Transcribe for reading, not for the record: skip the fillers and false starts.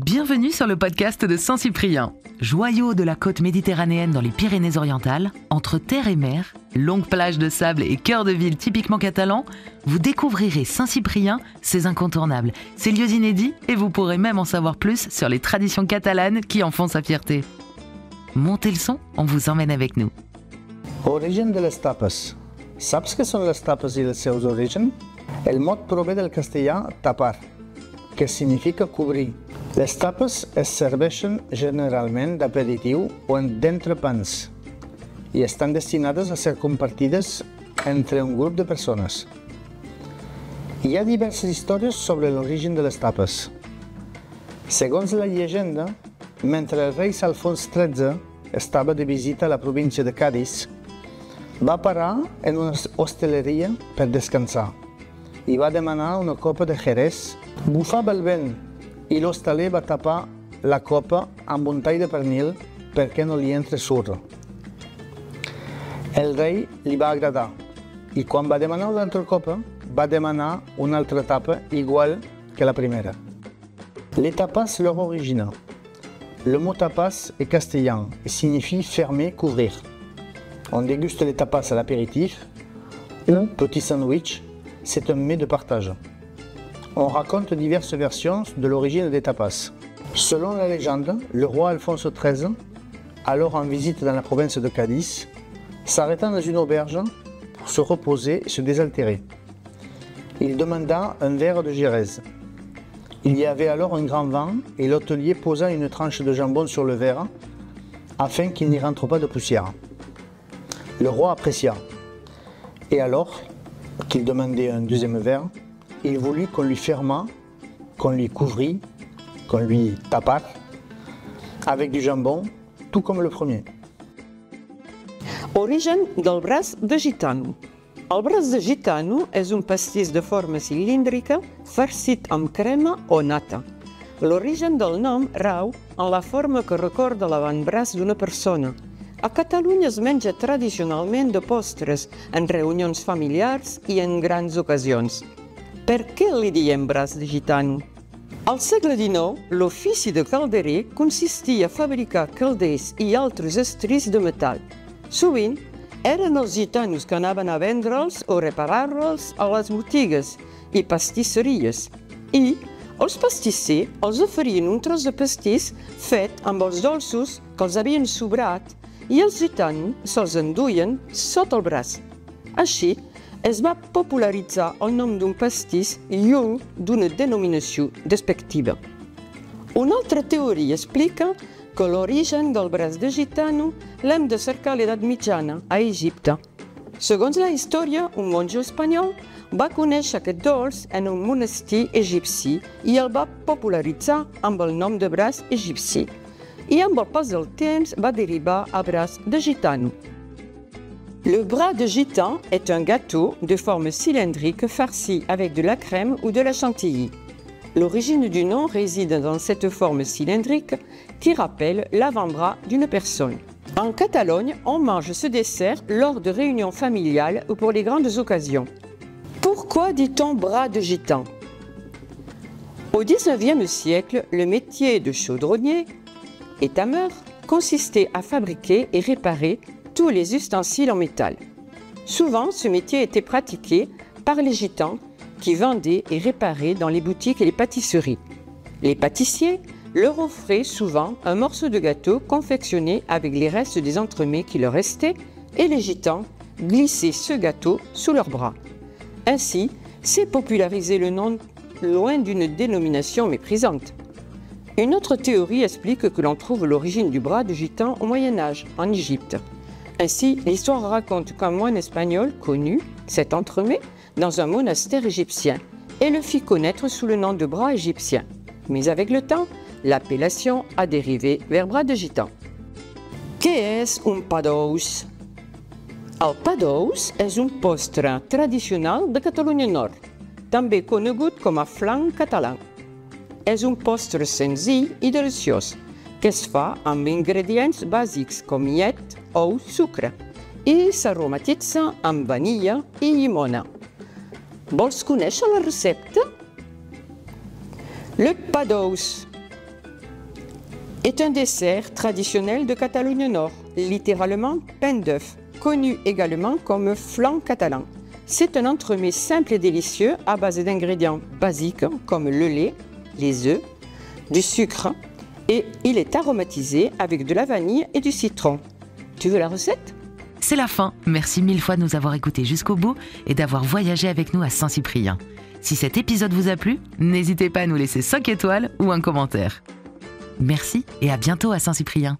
Bienvenue sur le podcast de Saint-Cyprien. Joyau de la côte méditerranéenne dans les Pyrénées-Orientales, entre terre et mer, longues plages de sable et cœur de ville typiquement catalan, vous découvrirez Saint-Cyprien, ses incontournables, ses lieux inédits et vous pourrez même en savoir plus sur les traditions catalanes qui en font sa fierté. Montez le son, on vous emmène avec nous. Origen de les tapes. Saps què són les tapes i els seus orígens? El mot prové del castellà tapar, que significa cobrir. Les tapes es serveixen generalment d'aperitiu o d'entrepans i estan destinades a ser compartides entre un grup de persones. Hi ha diverses històries sobre l'origen de les tapes. Segons la llegenda, mentre el rei Alfons XIII estava de visita a la província de Cadis, va parar en una hostaleria per descansar i va demanar una copa de Jerez. Bufava el vent i l'hostaler va tapar la copa amb un tall de pernil perquè no li entre surro. El rei li va agradar i quan va demanar una altra copa, va demanar una altra tapa igual que la primera. Les tapas leur origine. Le mot tapas est castellan et signifie fermer, couvrir. On déguste les tapas à l'apéritif ou petit sandwich, c'est un mets de partage. On raconte diverses versions de l'origine des tapas. Selon la légende, le roi Alphonse XIII, alors en visite dans la province de Cadix, s'arrêta dans une auberge pour se reposer et se désaltérer. Il demanda un verre de Jerez. Il y avait alors un grand vent et l'hôtelier posa une tranche de jambon sur le verre afin qu'il n'y rentre pas de poussière. Le roi apprécia. Et alors qu'il demandait un deuxième verre, il voulut qu'on lui fermât, qu'on lui couvrît, qu'on lui tapât avec du jambon, tout comme le premier. Origen del braç de gitano. El braç de gitano és un pastís de forma cilíndrica farcit amb crema o nata. L'origen del nom rau en la forma que recorda l'avantbraç d'una persona. A Catalunya es menja tradicionalment de postres en reunions familiars i en grans ocasions. Per què li diem braç de gitano? Al segle XIX, l'ofici de calderer consistia a fabricar calders i altres estris de metall. Sovint, eren els gitanos que anaven a vendre'ls o reparar-los a les botigues i pastisseries. I els pastissers els oferien un tros de pastís fet amb els dolços que els havien sobrat i els gitanos se'ls enduien sota el braç. Així, es va popularitzar el nom d'un pastís lluny d'una denominació despectiva. Una altra teoria explica que l'origen del braç de gitano l'hem de cercar a l'edat mitjana, a Egipte. Segons la història, un monjo espanyol va conèixer aquest dolç en un monestir egipci i el va popularitzar amb el nom de braç egipci. I amb el pas del temps va derivar a braç de gitano. Le bras de gitan est un gâteau de forme cylindrique farci avec de la crème ou de la chantilly. L'origine du nom réside dans cette forme cylindrique qui rappelle l'avant-bras d'une personne. En Catalogne, on mange ce dessert lors de réunions familiales ou pour les grandes occasions. Pourquoi dit-on bras de gitan? Au XIXe siècle, le métier de chaudronnier et tameur consistait à fabriquer et réparer tous les ustensiles en métal. Souvent, ce métier était pratiqué par les gitans qui vendaient et réparaient dans les boutiques et les pâtisseries. Les pâtissiers leur offraient souvent un morceau de gâteau confectionné avec les restes des entremets qui leur restaient et les gitans glissaient ce gâteau sous leurs bras. Ainsi, s'est popularisé le nom loin d'une dénomination méprisante. Une autre théorie explique que l'on trouve l'origine du bras de gitan au Moyen-Âge, en Égypte. Ainsi, l'histoire raconte qu'un moine espagnol connu cet entremets dans un monastère égyptien et le fit connaître sous le nom de bras égyptien. Mais avec le temps, l'appellation a dérivé vers bras de gitan. Què és un pa d'ous? El pa d'ous és un postre tradicional de Catalunya Nord, també conegut com a flan català. És un postre senzill i deliciós, que es fa amb ingredients bàsics com llet, ou, sucre, i s'aromatitza amb vanilla i llimona. Vols conèixer la recepta? Le pa d'ous est un dessert traditionnel de Catalogne Nord, littéralement pain d'œuf, connu également comme flan catalan. C'est un entremets simple et délicieux à base d'ingrédients basiques comme le lait, les œufs, du sucre et il est aromatisé avec de la vanille et du citron. Tu veux la recette ? C'est la fin. Merci 1000 fois de nous avoir écoutés jusqu'au bout et d'avoir voyagé avec nous à Saint-Cyprien. Si cet épisode vous a plu, n'hésitez pas à nous laisser 5 étoiles ou un commentaire. Merci et à bientôt à Saint-Cyprien.